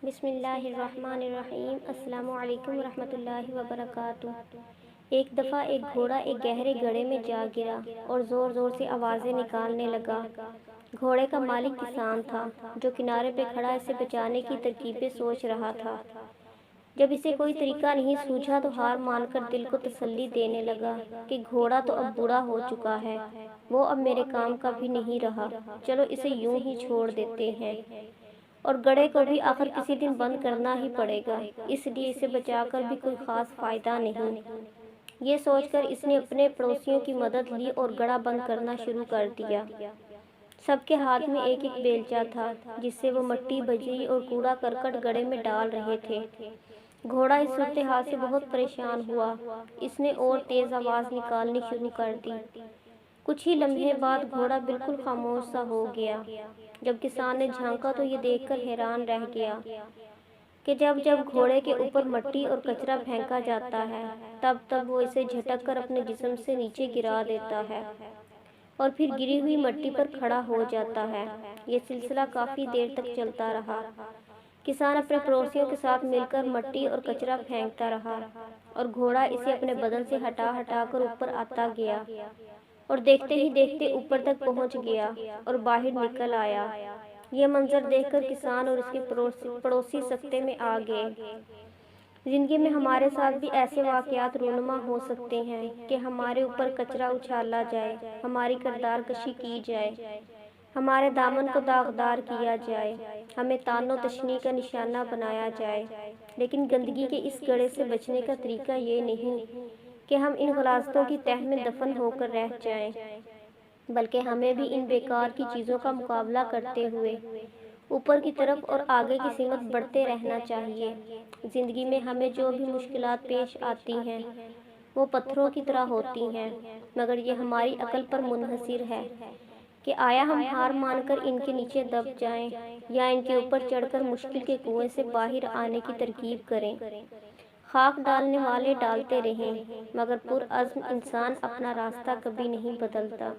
بسم اللہ الرحمن الرحیم۔ السلام علیکم ورحمۃ اللہ وبرکاتہ۔ ایک دفعہ ایک گھوڑا ایک گہرے گڑھے میں جا گرا اور زور زور سے آوازیں نکالنے لگا۔ گھوڑے کا مالک کسان تھا جو کنارے پہ کھڑا اسے بچانے کی ترکیبیں سوچ رہا تھا۔ جب اسے کوئی طریقہ نہیں سوجھا تو ہار مان کر دل کو تسلی دینے لگا کہ گھوڑا تو اب بوڑھا ہو چکا ہے، وہ اب میرے کام کا بھی نہیں رہا، چلو اسے یوں ہی چھوڑ دیتے ہیں، اور گڑھے کو بھی آخر کسی دن بند کرنا ہی پڑے گا، اس لیے اسے بچا کر بھی کوئی خاص فائدہ نہیں۔ یہ سوچ کر اس نے اپنے پڑوسیوں کی مدد لی اور گڑھا بند کرنا شروع کر دیا۔ سب کے ہاتھ میں ایک ایک بیلچہ تھا جس سے وہ مٹی بجری اور کوڑا کرکٹ گڑھے میں ڈال رہے تھے۔ گھوڑا اس صورتحال سے بہت پریشان ہوا، اس نے اور تیز آواز نکالنی شروع کر دی۔ کچھ ہی لمحے بعد گھوڑا بالکل خاموش سا ہو گیا۔ جب کسان نے جھانکا تو یہ دیکھ کر حیران رہ گیا کہ جب گھوڑے کے اوپر مٹی اور کچرا پھینکا جاتا ہے تب وہ اسے جھٹک کر اپنے جسم سے نیچے گرا دیتا ہے اور پھر گری ہوئی مٹی پر کھڑا ہو جاتا ہے۔ یہ سلسلہ کافی دیر تک چلتا رہا۔ کسان اپنے پڑوسیوں کے ساتھ مل کر مٹی اور کچرا پھینکتا رہا اور گھوڑا اسے اپنے بدن سے ہٹا ہٹا کر اوپر آتا گیا اور دیکھتے ہی دیکھتے اوپر تک پہنچ گیا اور باہر نکل آیا۔ یہ منظر دیکھ کر کسان اور اس کے پڑوسی سکتے میں آ گئے۔ زندگی میں ہمارے ساتھ بھی ایسے واقعات رونما ہو سکتے ہیں کہ ہمارے اوپر کچرا اچھالا جائے، ہماری کردار کشی کی جائے، ہمارے دامن کو داغدار کیا جائے، ہمیں طعن و تشنیع کا نشانہ بنایا جائے، لیکن گندگی کے اس گڑھے سے بچنے کا طریقہ یہ نہیں کہ ہم ان غلاظتوں کی تہہ میں دفن ہو کر رہ جائیں، بلکہ ہمیں بھی ان بیکار کی چیزوں کا مقابلہ کرتے ہوئے اوپر کی طرف اور آگے کی سمت بڑھتے رہنا چاہیے۔ زندگی میں ہمیں جو بھی مشکلات پیش آتی ہیں وہ پتھروں کی طرح ہوتی ہیں، مگر یہ ہماری عقل پر منحصر ہے کہ آیا ہم ہار مان کر ان کے نیچے دب جائیں یا ان کے اوپر چڑھ کر مشکل کے کنویں سے باہر آنے کی ترکیب کریں۔ خاک ڈالنے والے ڈالتے رہیں، مگر پرعزم انسان اپنا راستہ کبھی نہیں بدلتا۔